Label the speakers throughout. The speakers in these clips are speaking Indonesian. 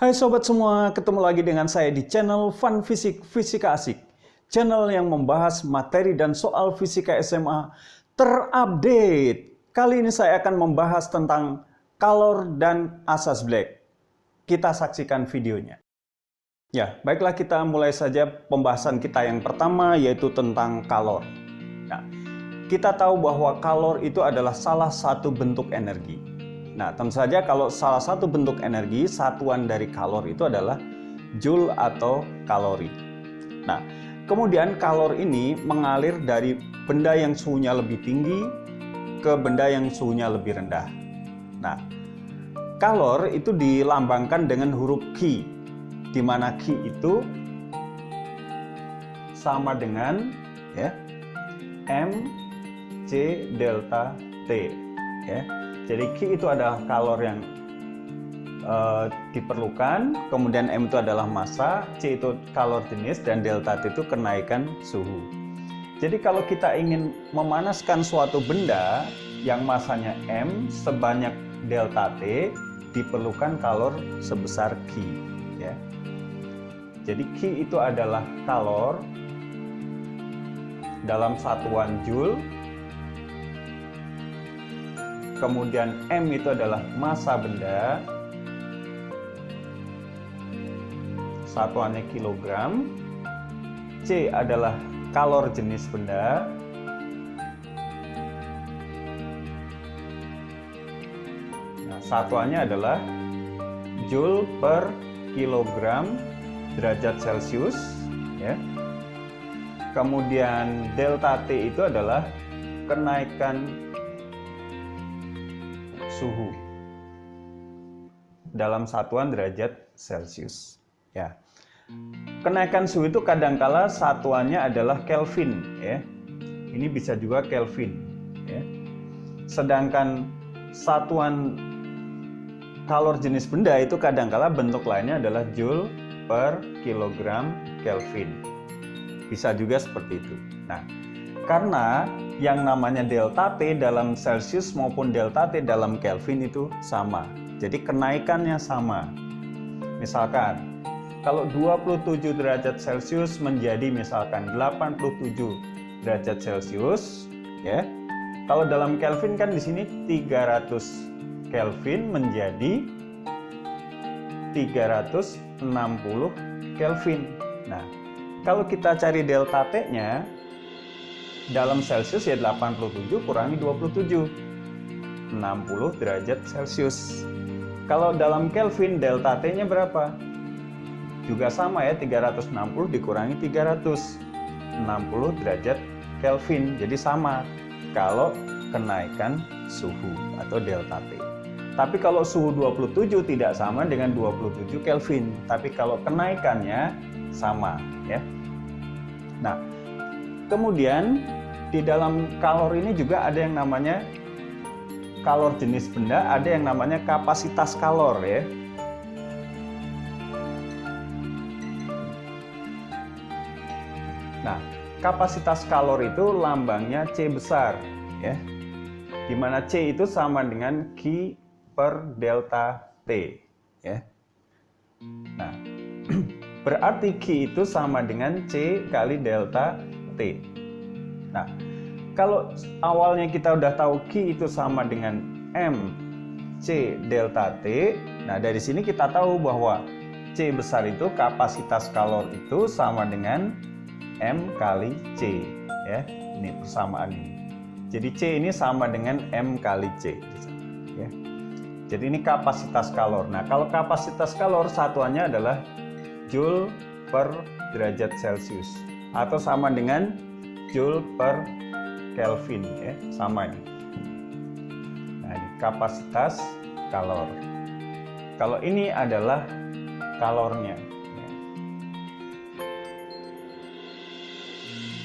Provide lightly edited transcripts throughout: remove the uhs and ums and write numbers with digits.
Speaker 1: Hai sobat semua, ketemu lagi dengan saya di channel Fun Fisika Asik. Channel yang membahas materi dan soal fisika SMA terupdate. Kali ini saya akan membahas tentang kalor dan asas Black. Kita saksikan videonya. Ya, baiklah kita mulai saja pembahasan kita yang pertama, yaitu tentang kalor. Nah, kita tahu bahwa kalor itu adalah salah satu bentuk energi. Nah, tentu saja kalau salah satu bentuk energi, satuan dari kalor itu adalah joule atau kalori. Nah, kemudian kalor ini mengalir dari benda yang suhunya lebih tinggi ke benda yang suhunya lebih rendah. Nah, kalor itu dilambangkan dengan huruf Q, di mana Q itu sama dengan mc delta T. Jadi Q itu adalah kalor yang diperlukan, kemudian M itu adalah massa, C itu kalor jenis, dan delta T itu kenaikan suhu. Jadi kalau kita ingin memanaskan suatu benda yang massanya M sebanyak delta T, diperlukan kalor sebesar Q. Jadi Q itu adalah kalor dalam satuan joule. Kemudian M itu adalah massa benda, satuannya kilogram. C adalah kalor jenis benda. Nah, satuannya adalah joule per kilogram derajat Celcius. Kemudian delta T itu adalah kenaikan suhu dalam satuan derajat Celcius. Kenaikan suhu itu kadangkala satuannya adalah Kelvin. Ini bisa juga Kelvin. Sedangkan satuan kalor jenis benda itu kadangkala bentuk lainnya adalah joule per kilogram Kelvin. Bisa juga seperti itu. Nah, karena yang namanya delta T dalam Celcius maupun delta T dalam Kelvin itu sama. Jadi kenaikannya sama. Misalkan, kalau 27 derajat Celcius menjadi misalkan 87 derajat Celcius, kalau dalam Kelvin kan di sini 300 Kelvin menjadi 360 Kelvin. Nah, kalau kita cari delta T-nya, dalam Celcius ya 87 kurangi 27, 60 derajat Celcius. Kalau dalam Kelvin delta T-nya berapa? Juga sama ya, 360 dikurangi 300, 60 derajat Kelvin. Jadi sama kalau kenaikan suhu atau delta T. Tapi kalau suhu 27 tidak sama dengan 27 Kelvin, tapi kalau kenaikannya sama Nah, kemudian di dalam kalor ini juga ada yang namanya kalor jenis benda, ada yang namanya kapasitas kalor Nah, kapasitas kalor itu lambangnya C besar di mana C itu sama dengan Q per delta T Nah, berarti Q itu sama dengan C kali delta T. Nah, kalau awalnya kita udah tahu Q itu sama dengan M C delta T, nah dari sini kita tahu bahwa C besar itu kapasitas kalor itu sama dengan M kali C Ini persamaan ini. Jadi C ini sama dengan M kali C Jadi ini kapasitas kalor. Nah, kalau kapasitas kalor satuannya adalah joule per derajat Celcius atau sama dengan joule per Kelvin sama ini. Nah, ini kapasitas kalor. Kalau ini adalah kalornya.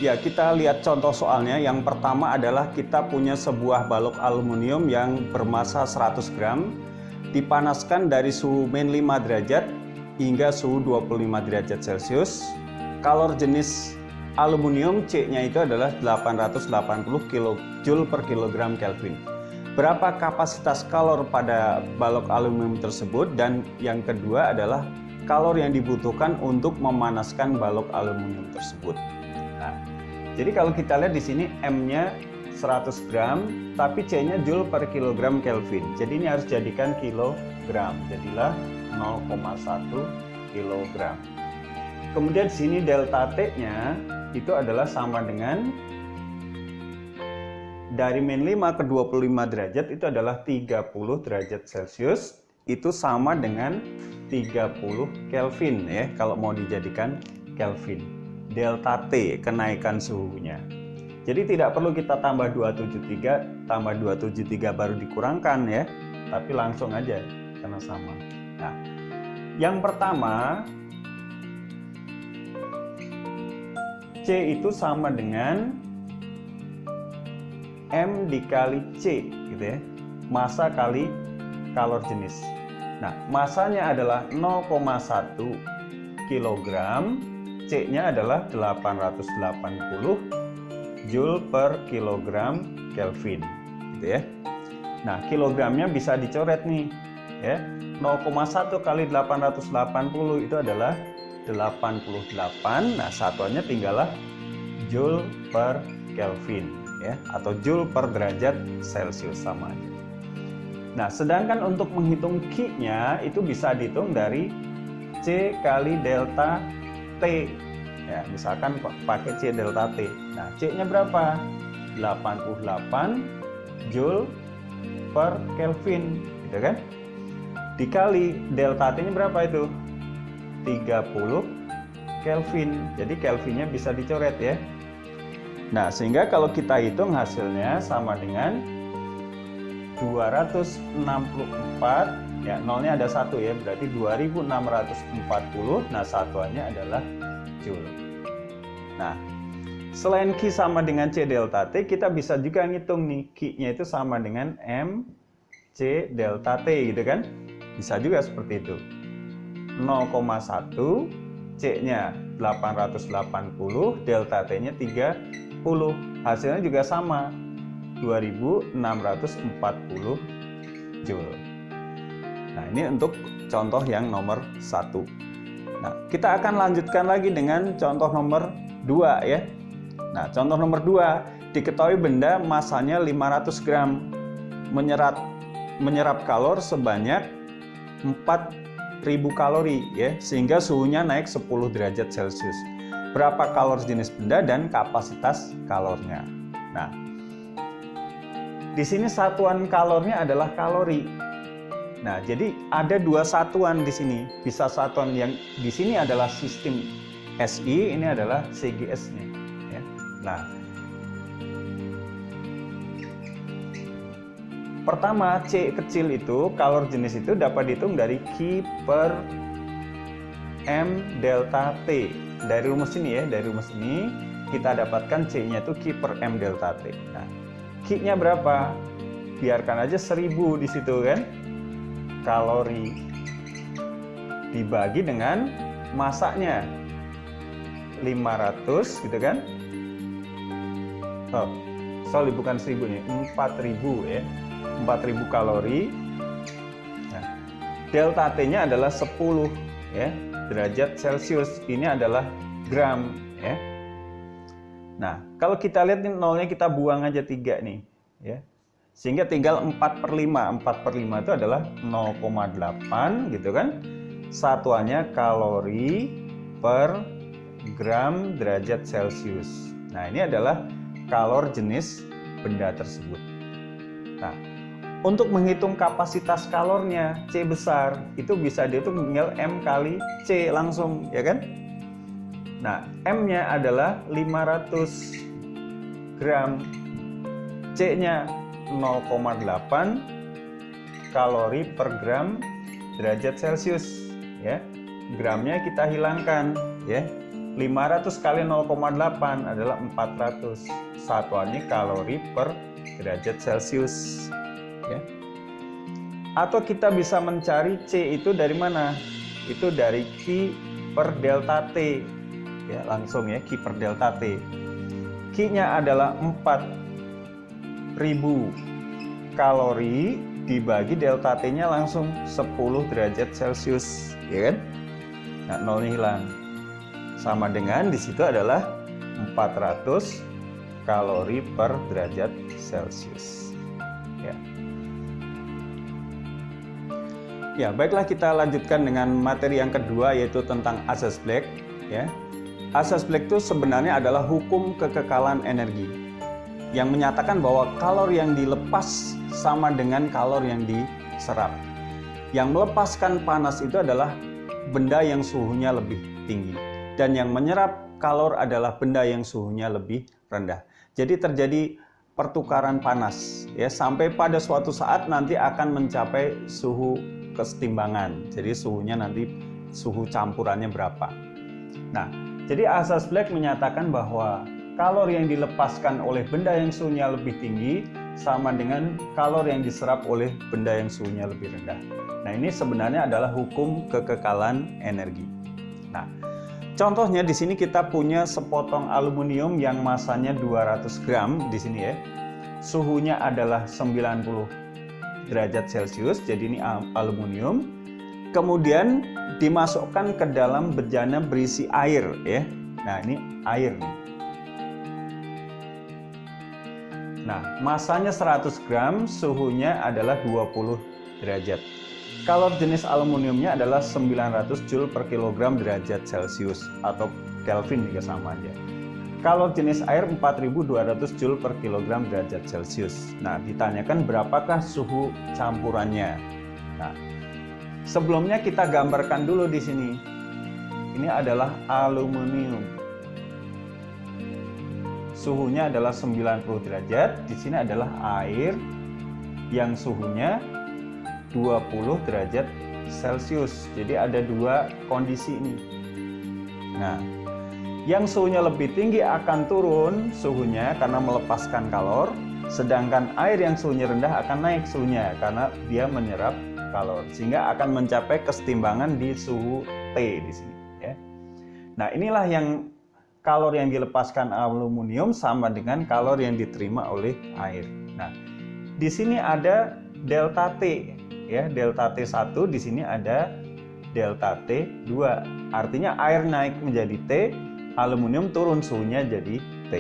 Speaker 1: Ya, kita lihat contoh soalnya. Yang pertama adalah kita punya sebuah balok aluminium yang bermassa 100 gram, dipanaskan dari suhu min 5 derajat hingga suhu 25 derajat Celcius. Kalor jenis aluminium C-nya itu adalah 880 kJ per kilogram Kelvin. berapa kapasitas kalor pada balok aluminium tersebut, dan yang kedua adalah kalor yang dibutuhkan untuk memanaskan balok aluminium tersebut. Nah, jadi kalau kita lihat di sini M-nya 100 gram, tapi C-nya joule per kilogram Kelvin. Jadi ini harus jadikan kilogram, jadilah 0,1 kilogram. Kemudian di sini delta T-nya itu adalah sama dengan dari min 5 ke 25 derajat itu adalah 30 derajat Celcius, itu sama dengan 30 Kelvin ya, kalau mau dijadikan Kelvin. Delta T, kenaikan suhunya. Jadi tidak perlu kita tambah 273, tambah 273 baru dikurangkan ya, tapi langsung aja karena sama. Nah, yang pertama C itu sama dengan M dikali C gitu ya, massa kali kalor jenis. Nah, massanya adalah 0,1 kg, C-nya adalah 880 joule per kilogram Kelvin gitu ya. Nah, kilogramnya bisa dicoret nih ya. 0,1 kali 880 itu adalah 88. Nah, satuannya tinggallah joule per Kelvin ya, atau joule per derajat Celcius, sama aja. Nah, sedangkan untuk menghitung Q-nya itu bisa dihitung dari C kali delta T. Ya, misalkan pakai C delta T. Nah, C-nya berapa? 88 joule per Kelvin, gitu kan? Dikali delta T-nya berapa itu? 30 Kelvin. Jadi Kelvinnya bisa dicoret ya. Nah, sehingga kalau kita hitung hasilnya sama dengan 264, ya nolnya ada 1 ya, berarti 2640. Nah, satuannya adalah joule. Nah, selain Q sama dengan C delta T, kita bisa juga ngitung nih, Q-nya itu sama dengan M C delta T gitu kan. Bisa juga seperti itu. 0,1, C-nya 880, delta T-nya 30. Hasilnya juga sama, 2640 joule. Nah, ini untuk contoh yang nomor 1. Nah, kita akan lanjutkan lagi dengan contoh nomor 2 ya. Nah, contoh nomor 2, diketahui benda masanya 500 gram, menyerap kalor sebanyak 4000 kalori ya, sehingga suhunya naik 10 derajat Celcius. Berapa kalor jenis benda dan kapasitas kalornya. Nah, di sini satuan kalornya adalah kalori. Nah, jadi ada dua satuan di sini. Bisa satuan yang di sini adalah sistem SI, ini adalah CGS-nya. Ya. Nah, pertama C kecil itu, kalor jenis itu dapat dihitung dari Q per M delta T. Dari rumus ini ya, dari rumus ini kita dapatkan C-nya itu Q per M delta T. Nah, Q-nya berapa? Biarkan aja 1000 di situ kan. Kalori dibagi dengan massanya 500 gitu kan. Oh, sorry bukan 1000 nih, 4000 ya. 4000 kalori. Nah, delta T-nya adalah 10 ya, derajat Celcius. Ini adalah gram ya. Nah, kalau kita lihat nih nolnya kita buang aja 3 nih ya. Sehingga tinggal 4/5. 4/5 itu adalah 0,8 gitu kan. Satuannya kalori per gram derajat Celcius. Nah, ini adalah kalor jenis benda tersebut. Nah, untuk menghitung kapasitas kalornya C besar, itu bisa dihitung tinggal M kali C langsung, ya kan? Nah, M-nya adalah 500 gram, C-nya 0,8 kalori per gram derajat Celcius, ya. Gramnya kita hilangkan, ya. 500 kali 0,8 adalah 400. Satuannya kalori per derajat Celcius. Ya. Atau kita bisa mencari C itu dari mana? Itu dari Q per delta T. Ya, langsung ya, Q per delta T. Q-nya adalah 4000 kalori dibagi delta T-nya langsung 10 derajat Celcius, ya kan? Nah, nolnya hilang. Sama dengan di situ adalah 400 kalori per derajat Celcius. Ya. Ya, baiklah, kita lanjutkan dengan materi yang kedua, yaitu tentang asas Black, ya. Asas Black itu sebenarnya adalah hukum kekekalan energi yang menyatakan bahwa kalori yang dilepas sama dengan kalori yang diserap. Yang melepaskan panas itu adalah benda yang suhunya lebih tinggi, dan yang menyerap kalor adalah benda yang suhunya lebih rendah. Jadi terjadi pertukaran panas, ya, sampai pada suatu saat nanti akan mencapai suhu kesetimbangan. Jadi suhunya nanti, suhu campurannya berapa. Nah, jadi asas Black menyatakan bahwa kalori yang dilepaskan oleh benda yang suhunya lebih tinggi sama dengan kalori yang diserap oleh benda yang suhunya lebih rendah. Nah, ini sebenarnya adalah hukum kekekalan energi. Nah, contohnya di sini kita punya sepotong aluminium yang masanya 200 gram di sini, ya. Suhunya adalah 90 derajat Celcius, jadi ini aluminium. Kemudian dimasukkan ke dalam bejana berisi air, ya. Nah, ini air nih. Nah, masanya 100 gram, suhunya adalah 20 derajat. Kalor jenis aluminiumnya adalah 900 Joule per kilogram derajat Celcius, atau Kelvin juga sama aja. Kalor jenis air 4200 Joule per kilogram derajat Celcius. Nah, ditanyakan berapakah suhu campurannya. Nah, sebelumnya kita gambarkan dulu di sini. Ini adalah aluminium. Suhunya adalah 90 derajat. Di sini adalah air yang suhunya 20 derajat Celcius. Jadi ada dua kondisi ini. Nah, yang suhunya lebih tinggi akan turun suhunya karena melepaskan kalor, sedangkan air yang suhunya rendah akan naik suhunya karena dia menyerap kalor, sehingga akan mencapai kesetimbangan di suhu T di sini, ya. Nah, inilah yang kalor yang dilepaskan aluminium sama dengan kalor yang diterima oleh air. Nah, di sini ada delta T, ya, delta T1, di sini ada delta T2. Artinya air naik menjadi T, aluminium turun suhunya jadi T.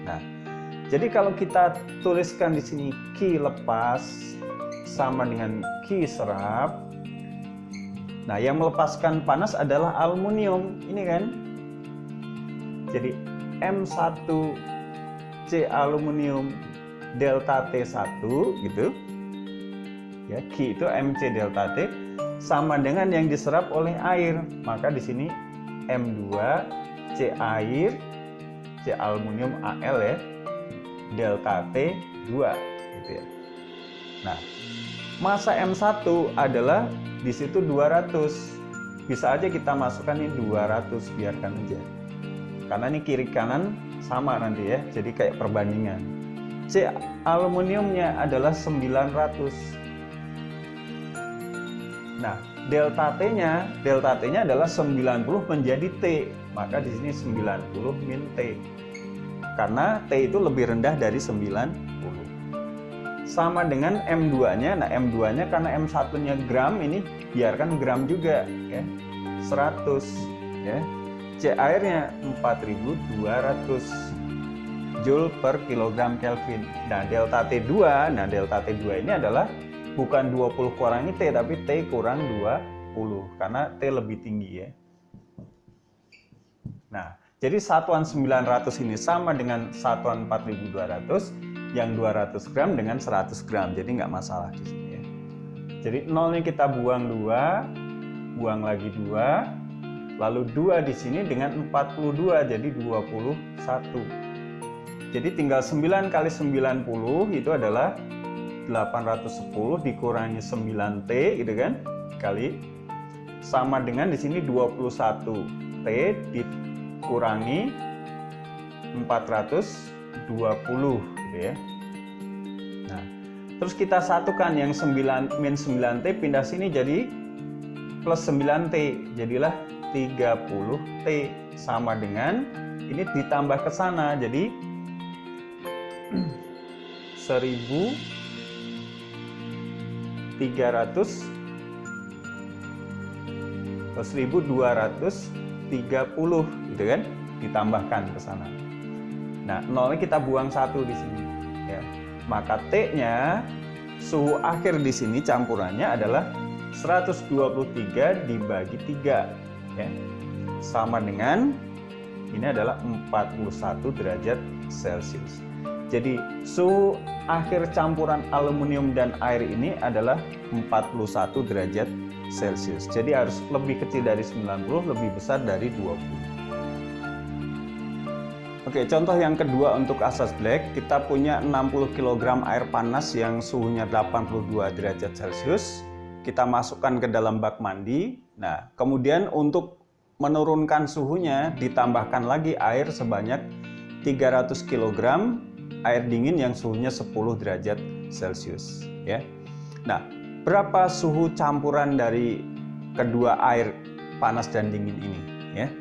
Speaker 1: Nah, jadi kalau kita tuliskan di sini Q lepas sama dengan Q serap. Nah, yang melepaskan panas adalah aluminium, ini kan. Jadi M1 C aluminium delta T1 gitu. Ya, Q itu MC delta T sama dengan yang diserap oleh air. Maka di sini M2 C air, C aluminium Al, ya, delta T2 gitu, ya. Nah, massa M1 adalah di situ 200. Bisa aja kita masukkan ini 200, biarkan aja. Karena ini kiri kanan sama nanti, ya. Jadi kayak perbandingan. C aluminiumnya adalah 900. Nah, delta T-nya adalah 90 menjadi T. Maka di sini 90 min T. Karena T itu lebih rendah dari 90. Sama dengan M2-nya. Nah, M2-nya karena M1-nya gram, ini biarkan gram juga, ya. 100, ya. C airnya 4200 Joule per kilogram Kelvin. Nah, delta T2 ini adalah bukan 20 kurangi T, tapi T kurang 20, karena T lebih tinggi, ya. Nah, jadi satuan 900 ini sama dengan satuan 4200, yang 200 gram dengan 100 gram, jadi nggak masalah di sini, ya. Jadi nolnya kita buang 2, buang lagi 2, lalu 2 di sini dengan 42, jadi 21. Jadi tinggal 9 kali 90 itu adalah 810 dikurangi 9T, gitu kan, kali sama dengan di sini 21T dikurangi 420, gitu, ya. Nah, terus kita satukan yang 9 min 9T pindah sini jadi plus 9T, jadilah 30T sama dengan ini ditambah ke sana jadi 1000 gitu kan, ditambahkan ke sana. Nah, nolnya kita buang 1 di sini ya. Maka T-nya suhu akhir di sini campurannya adalah 123 dibagi 3 ya. Sama dengan ini adalah 41 derajat Celcius. Jadi suhu akhir campuran aluminium dan air ini adalah 41 derajat Celcius. Jadi harus lebih kecil dari 90, lebih besar dari 20. Oke, contoh yang kedua untuk asas black, kita punya 60 kg air panas yang suhunya 82 derajat Celcius. Kita masukkan ke dalam bak mandi. Nah, kemudian untuk menurunkan suhunya ditambahkan lagi air sebanyak 300 kg air dingin yang suhunya 10 derajat Celcius ya. Nah, berapa suhu campuran dari kedua air panas dan dingin ini ya?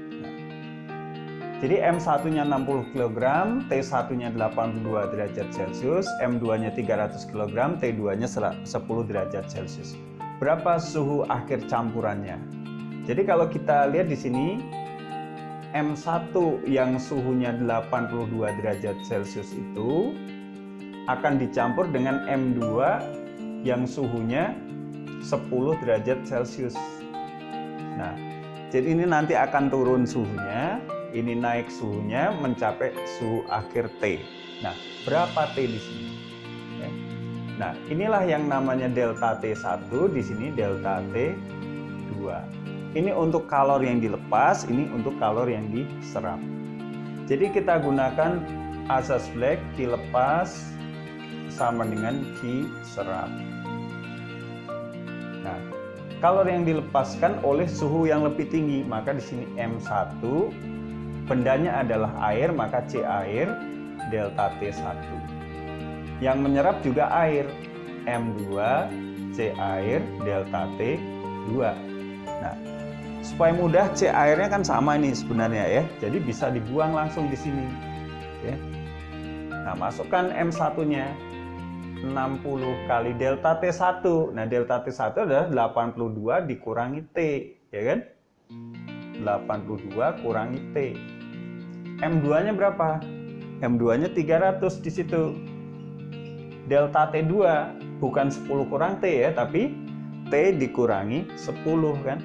Speaker 1: Jadi M1-nya 60 kg, T1-nya 82 derajat Celcius, M2-nya 300 kg, T2-nya 10 derajat Celcius. Berapa suhu akhir campurannya? Jadi kalau kita lihat di sini, M1 yang suhunya 82 derajat Celcius itu akan dicampur dengan M2 yang suhunya 10 derajat Celcius. Nah, jadi ini nanti akan turun suhunya. Ini naik suhunya mencapai suhu akhir T. Nah, berapa T di sini? Ya. Nah, inilah yang namanya delta T1, di sini delta T2. Ini untuk kalor yang dilepas, ini untuk kalor yang diserap. Jadi kita gunakan asas black, Q lepas sama dengan Q serap. Nah, kalor yang dilepaskan oleh suhu yang lebih tinggi, maka di sini M1 bendanya adalah air, maka C air delta T1. Yang menyerap juga air, M2 C air delta T2. Nah, supaya mudah C airnya kan sama ini sebenarnya ya. Jadi bisa dibuang langsung di sini ya. Nah, masukkan M1-nya 60 kali delta T1. Nah, delta T1 adalah 82 dikurangi T, ya kan? 82 kurangi T. M2-nya berapa? M2-nya 300 di situ. Delta T2 bukan 10 kurang T ya, tapi T dikurangi 10 kan?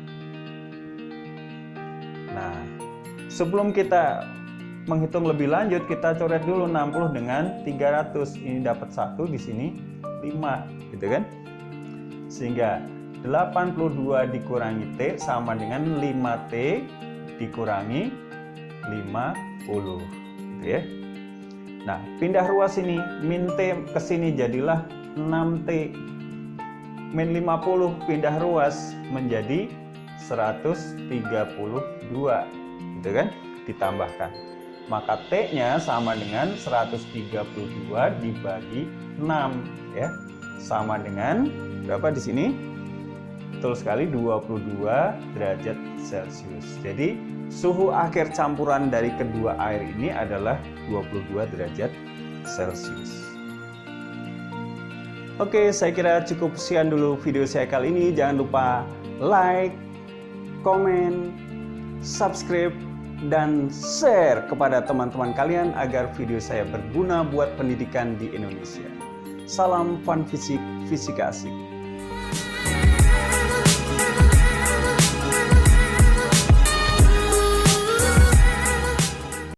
Speaker 1: Nah, sebelum kita menghitung lebih lanjut, kita coret dulu 60 dengan 300. Ini dapat 1, di sini 5, gitu kan? Sehingga 82 dikurangi T sama dengan 5T dikurangi 50, gitu ya. Nah, pindah ruas ini, min T ke sini jadilah 6T. Min 50 pindah ruas menjadi 132, gitu kan? Ditambahkan. Maka T-nya sama dengan 132 dibagi 6 ya. Sama dengan berapa di sini? Betul sekali, 22 derajat Celcius. Jadi suhu akhir campuran dari kedua air ini adalah 22 derajat Celcius. Oke, saya kira cukup sekian dulu video saya kali ini. Jangan lupa like, komen, subscribe, dan share kepada teman-teman kalian agar video saya berguna buat pendidikan di Indonesia. Salam Fun Fisik, Fisika Asik.